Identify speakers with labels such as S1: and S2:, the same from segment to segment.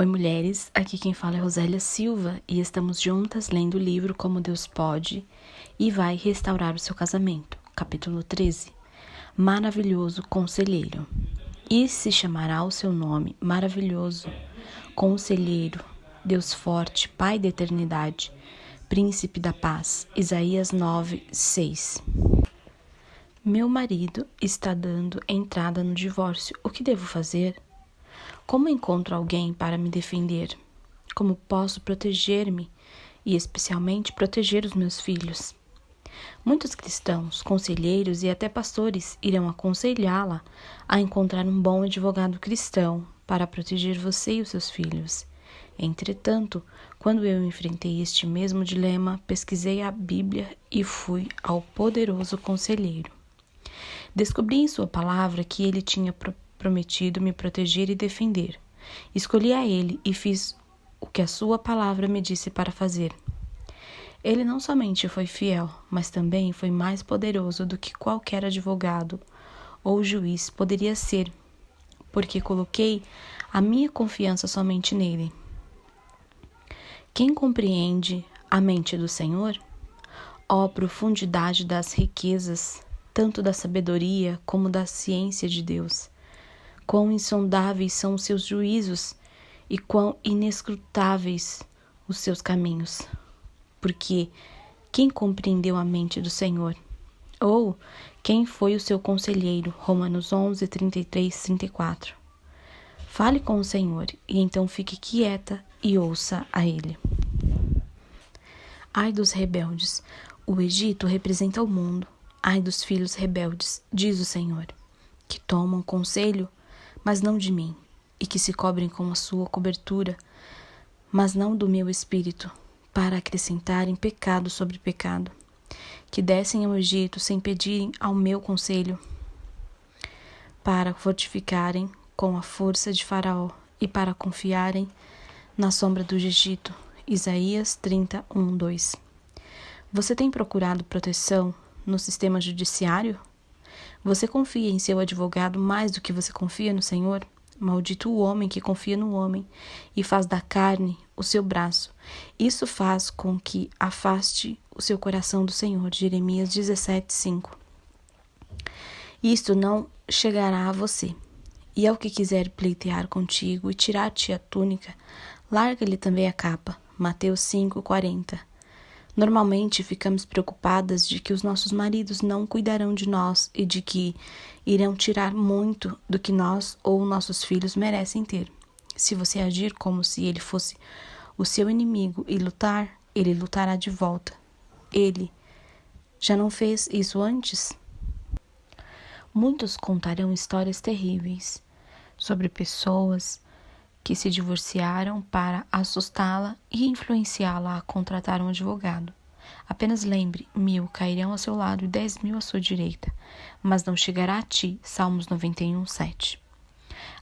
S1: Oi, mulheres, aqui quem fala é Rosélia Silva e estamos juntas lendo o livro Como Deus Pode e Vai Restaurar o Seu Casamento, capítulo 13. Maravilhoso Conselheiro. E se chamará o seu nome, Maravilhoso Conselheiro, Deus Forte, Pai da Eternidade, Príncipe da Paz. Isaías 9:6. Meu marido está dando entrada no divórcio. O que devo fazer? Como encontro alguém para me defender? Como posso proteger-me e, especialmente, proteger os meus filhos? Muitos cristãos, conselheiros e até pastores irão aconselhá-la a encontrar um bom advogado cristão para proteger você e os seus filhos. Entretanto, quando eu enfrentei este mesmo dilema, pesquisei a Bíblia e fui ao poderoso conselheiro. Descobri em sua palavra que ele tinha prometido me proteger e defender. Escolhi a ele e fiz o que a sua palavra me disse para fazer. Ele não somente foi fiel, mas também foi mais poderoso do que qualquer advogado ou juiz poderia ser, porque coloquei a minha confiança somente nele. Quem compreende a mente do Senhor? Ó profundidade das riquezas, tanto da sabedoria como da ciência de Deus! Quão insondáveis são os seus juízos e quão inescrutáveis os seus caminhos. Porque quem compreendeu a mente do Senhor? Ou quem foi o seu conselheiro? Romanos 11:33-34. Fale com o Senhor e então fique quieta e ouça a Ele. Ai dos rebeldes, o Egito representa o mundo. Ai dos filhos rebeldes, diz o Senhor, que tomam conselho, mas não de mim, e que se cobrem com a sua cobertura, mas não do meu espírito, para acrescentarem pecado sobre pecado, que descem ao Egito sem pedirem ao meu conselho, para fortificarem com a força de Faraó e para confiarem na sombra do Egito. Isaías 30:1-2. Você tem procurado proteção no sistema judiciário? Você confia em seu advogado mais do que você confia no Senhor? Maldito o homem que confia no homem e faz da carne o seu braço. Isso faz com que afaste o seu coração do Senhor. Jeremias 17:5. Isto não chegará a você. E ao que quiser pleitear contigo e tirar-te a túnica, larga-lhe também a capa. Mateus 5:40. Normalmente ficamos preocupadas de que os nossos maridos não cuidarão de nós e de que irão tirar muito do que nós ou nossos filhos merecem ter. Se você agir como se ele fosse o seu inimigo e lutar, ele lutará de volta. Ele já não fez isso antes? Muitos contarão histórias terríveis sobre pessoas que se divorciaram para assustá-la e influenciá-la a contratar um advogado. Apenas lembre, 1000 cairão ao seu lado e 10.000 à sua direita, mas não chegará a ti. Salmos 91:7.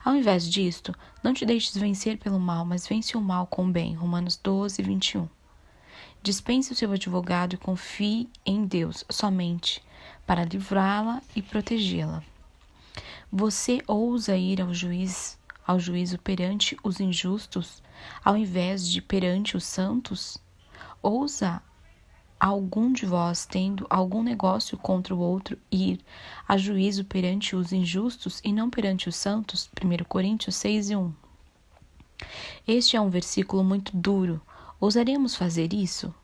S1: Ao invés disto, não te deixes vencer pelo mal, mas vence o mal com o bem. Romanos 12:21. Dispense o seu advogado e confie em Deus somente para livrá-la e protegê-la. Você ousa ir ao juízo perante os injustos, ao invés de perante os santos? Ousa algum de vós, tendo algum negócio contra o outro, ir a juízo perante os injustos e não perante os santos? 1 Coríntios 6:1. Este é um versículo muito duro. Ousaremos fazer isso?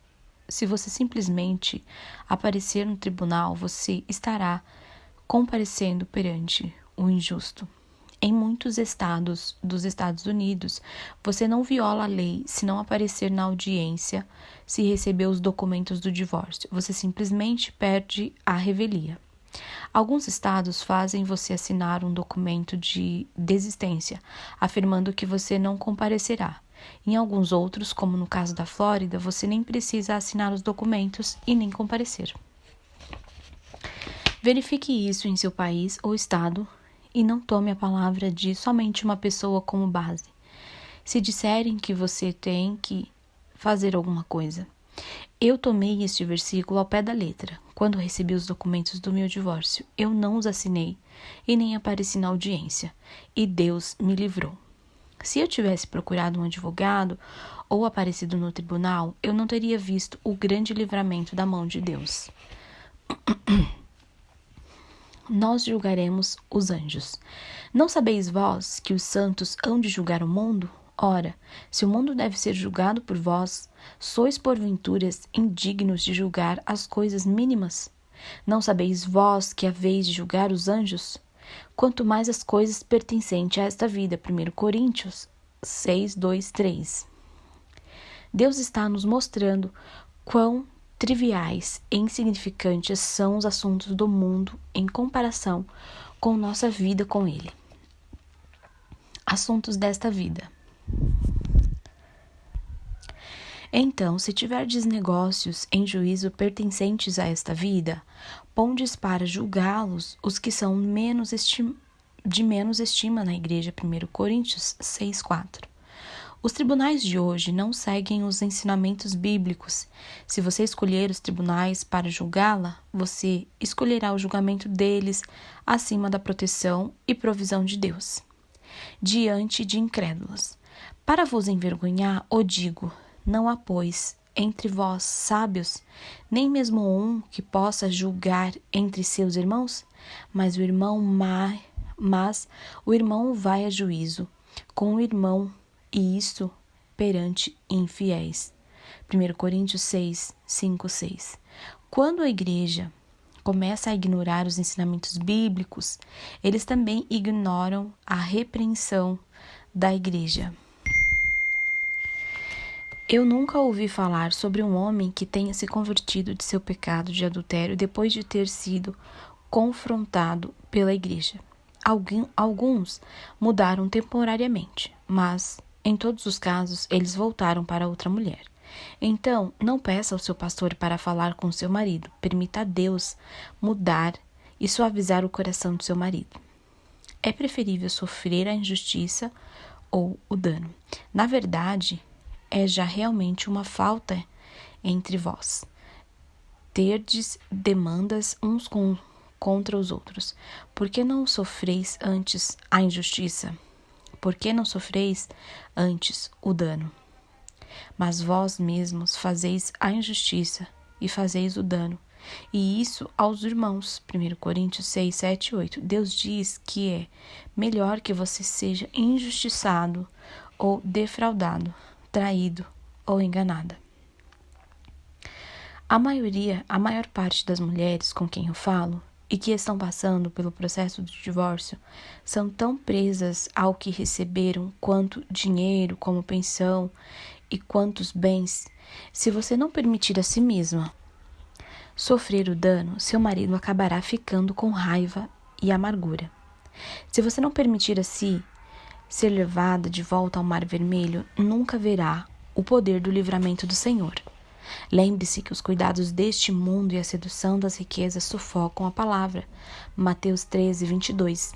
S1: Se você simplesmente aparecer no tribunal, você estará comparecendo perante o injusto. Em muitos estados dos Estados Unidos, você não viola a lei se não aparecer na audiência se receber os documentos do divórcio. Você simplesmente perde a revelia. Alguns estados fazem você assinar um documento de desistência, afirmando que você não comparecerá. Em alguns outros, como no caso da Flórida, você nem precisa assinar os documentos e nem comparecer. Verifique isso em seu país ou estado e não tome a palavra de somente uma pessoa como base. Se disserem que você tem que fazer alguma coisa. Eu tomei este versículo ao pé da letra. Quando recebi os documentos do meu divórcio, eu não os assinei e nem apareci na audiência. E Deus me livrou. Se eu tivesse procurado um advogado ou aparecido no tribunal, eu não teria visto o grande livramento da mão de Deus. Nós julgaremos os anjos. Não sabeis vós que os santos hão de julgar o mundo? Ora, se o mundo deve ser julgado por vós, sois porventura indignos de julgar as coisas mínimas? Não sabeis vós que haveis de julgar os anjos? Quanto mais as coisas pertencentes a esta vida. 1 Coríntios 6, 2, 3. Deus está nos mostrando quão triviais e insignificantes são os assuntos do mundo em comparação com nossa vida com Ele. Assuntos desta vida. Então, se tiverdes negócios em juízo pertencentes a esta vida, pondes para julgá-los os que são de menos estima na igreja. 1 Coríntios 6, 4. Os tribunais de hoje não seguem os ensinamentos bíblicos. Se você escolher os tribunais para julgá-la, você escolherá o julgamento deles acima da proteção e provisão de Deus, diante de incrédulos. Para vos envergonhar, o digo, não há, pois, entre vós sábios, nem mesmo um que possa julgar entre seus irmãos? Mas o irmão vai a juízo com o irmão, e isto perante infiéis. 1 Coríntios 6, 5, 6. Quando a igreja começa a ignorar os ensinamentos bíblicos, eles também ignoram a repreensão da igreja. Eu nunca ouvi falar sobre um homem que tenha se convertido de seu pecado de adultério depois de ter sido confrontado pela igreja. Alguns mudaram temporariamente, mas em todos os casos, eles voltaram para outra mulher. Então, não peça ao seu pastor para falar com seu marido. Permita a Deus mudar e suavizar o coração de seu marido. É preferível sofrer a injustiça ou o dano. Na verdade, é já realmente uma falta entre vós. Terdes demandas uns contra os outros. Por que não sofreis antes a injustiça? Por que não sofreis antes o dano? Mas vós mesmos fazeis a injustiça e fazeis o dano, e isso aos irmãos. 1 Coríntios 6, 7 e 8. Deus diz que é melhor que você seja injustiçado ou defraudado, traído ou enganada. A maior parte das mulheres com quem eu falo e que estão passando pelo processo do divórcio são tão presas ao que receberam quanto dinheiro, como pensão e quantos bens. Se você não permitir a si mesma sofrer o dano, seu marido acabará ficando com raiva e amargura. Se você não permitir a si ser levada de volta ao Mar Vermelho, nunca verá o poder do livramento do Senhor. Lembre-se que os cuidados deste mundo e a sedução das riquezas sufocam a palavra. Mateus 13, 22.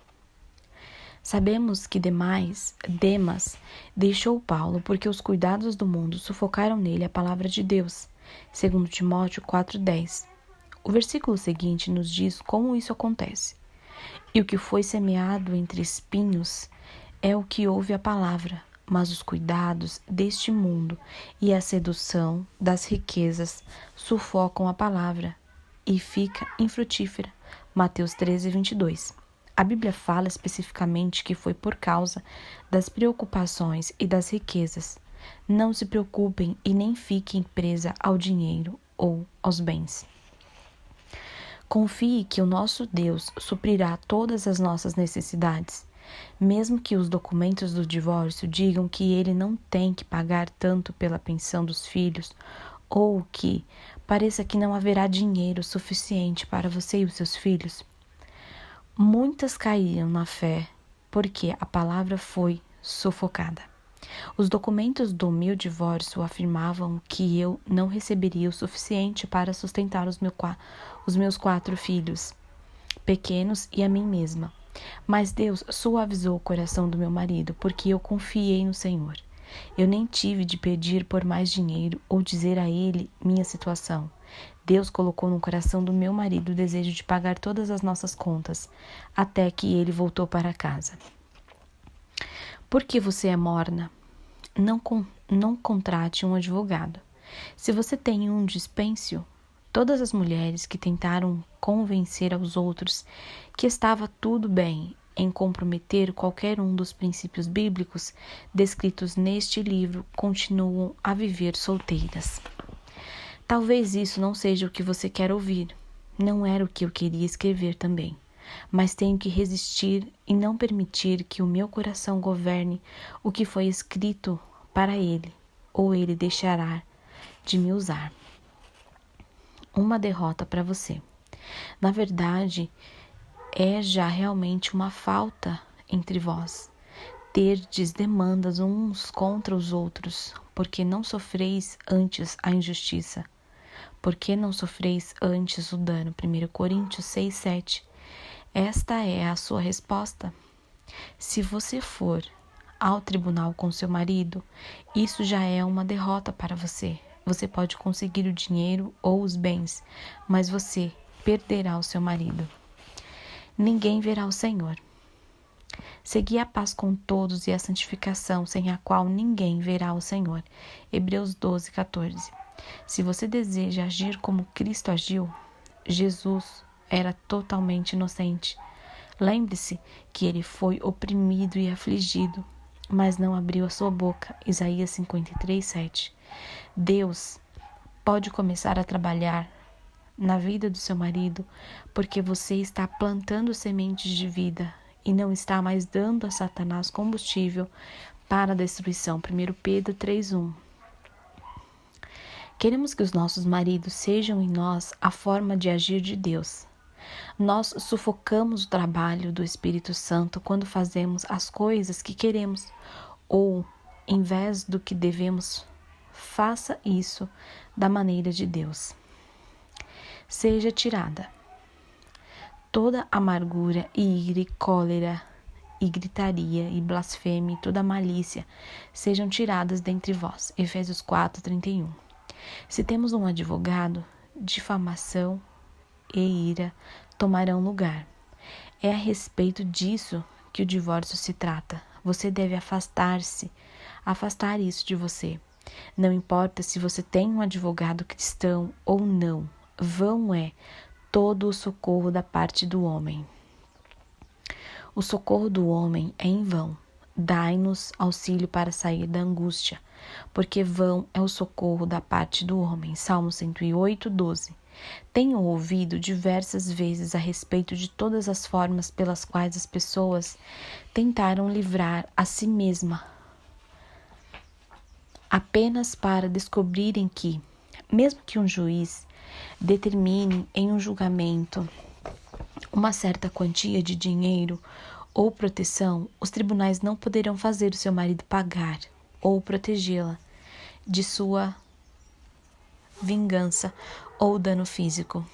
S1: Sabemos que Demas deixou Paulo porque os cuidados do mundo sufocaram nele a palavra de Deus. 2 Timóteo 4,10. O versículo seguinte nos diz como isso acontece. E o que foi semeado entre espinhos é o que ouve a palavra, mas os cuidados deste mundo e a sedução das riquezas sufocam a palavra e fica infrutífera. Mateus 13, 22. A Bíblia fala especificamente que foi por causa das preocupações e das riquezas. Não se preocupem e nem fiquem presa ao dinheiro ou aos bens. Confie que o nosso Deus suprirá todas as nossas necessidades. Mesmo que os documentos do divórcio digam que ele não tem que pagar tanto pela pensão dos filhos, ou que pareça que não haverá dinheiro suficiente para você e os seus filhos, muitas caíram na fé porque a palavra foi sufocada. Os documentos do meu divórcio afirmavam que eu não receberia o suficiente para sustentar os meus 4 filhos pequenos e a mim mesma. Mas Deus suavizou o coração do meu marido, porque eu confiei no Senhor. Eu nem tive de pedir por mais dinheiro ou dizer a ele minha situação. Deus colocou no coração do meu marido o desejo de pagar todas as nossas contas, até que ele voltou para casa. Porque você é morna, não contrate um advogado. Se você tem um, dispense-o. Todas as mulheres que tentaram convencer aos outros que estava tudo bem em comprometer qualquer um dos princípios bíblicos descritos neste livro continuam a viver solteiras. Talvez isso não seja o que você quer ouvir. Não era o que eu queria escrever também. Mas tenho que resistir e não permitir que o meu coração governe o que foi escrito para ele, ou ele deixará de me usar. Uma derrota para você. Na verdade, é já realmente uma falta entre vós. Terdes demandas uns contra os outros, porque não sofreis antes a injustiça. Porque não sofreis antes o dano. 1 Coríntios 6, 7. Esta é a sua resposta. Se você for ao tribunal com seu marido, isso já é uma derrota para você. Você pode conseguir o dinheiro ou os bens, mas você perderá o seu marido. Ninguém verá o Senhor. Segui a paz com todos e a santificação, sem a qual ninguém verá o Senhor. Hebreus 12, 14. Se você deseja agir como Cristo agiu, Jesus era totalmente inocente. Lembre-se que ele foi oprimido e afligido, mas não abriu a sua boca. Isaías 53, 7. Deus pode começar a trabalhar na vida do seu marido, porque você está plantando sementes de vida e não está mais dando a Satanás combustível para a destruição. 1 Pedro 3:1. Queremos que os nossos maridos sejam em nós a forma de agir de Deus. Nós sufocamos o trabalho do Espírito Santo quando fazemos as coisas que queremos, ou, em vez do que devemos, faça isso da maneira de Deus. Seja tirada toda amargura e ira e cólera e gritaria e blasfêmia e toda malícia sejam tiradas dentre vós. Efésios 4:31. Se temos um advogado, difamação e ira tomarão lugar. É a respeito disso que o divórcio se trata. Você deve afastar isso de você. Não importa se você tem um advogado cristão ou não, vão é todo o socorro da parte do homem. O socorro do homem é em vão. Dai-nos auxílio para sair da angústia, porque vão é o socorro da parte do homem. Salmo 108, 12. Tenho ouvido diversas vezes a respeito de todas as formas pelas quais as pessoas tentaram livrar a si mesma, apenas para descobrirem que, mesmo que um juiz determine em um julgamento uma certa quantia de dinheiro ou proteção, os tribunais não poderão fazer o seu marido pagar ou protegê-la de sua vingança ou dano físico.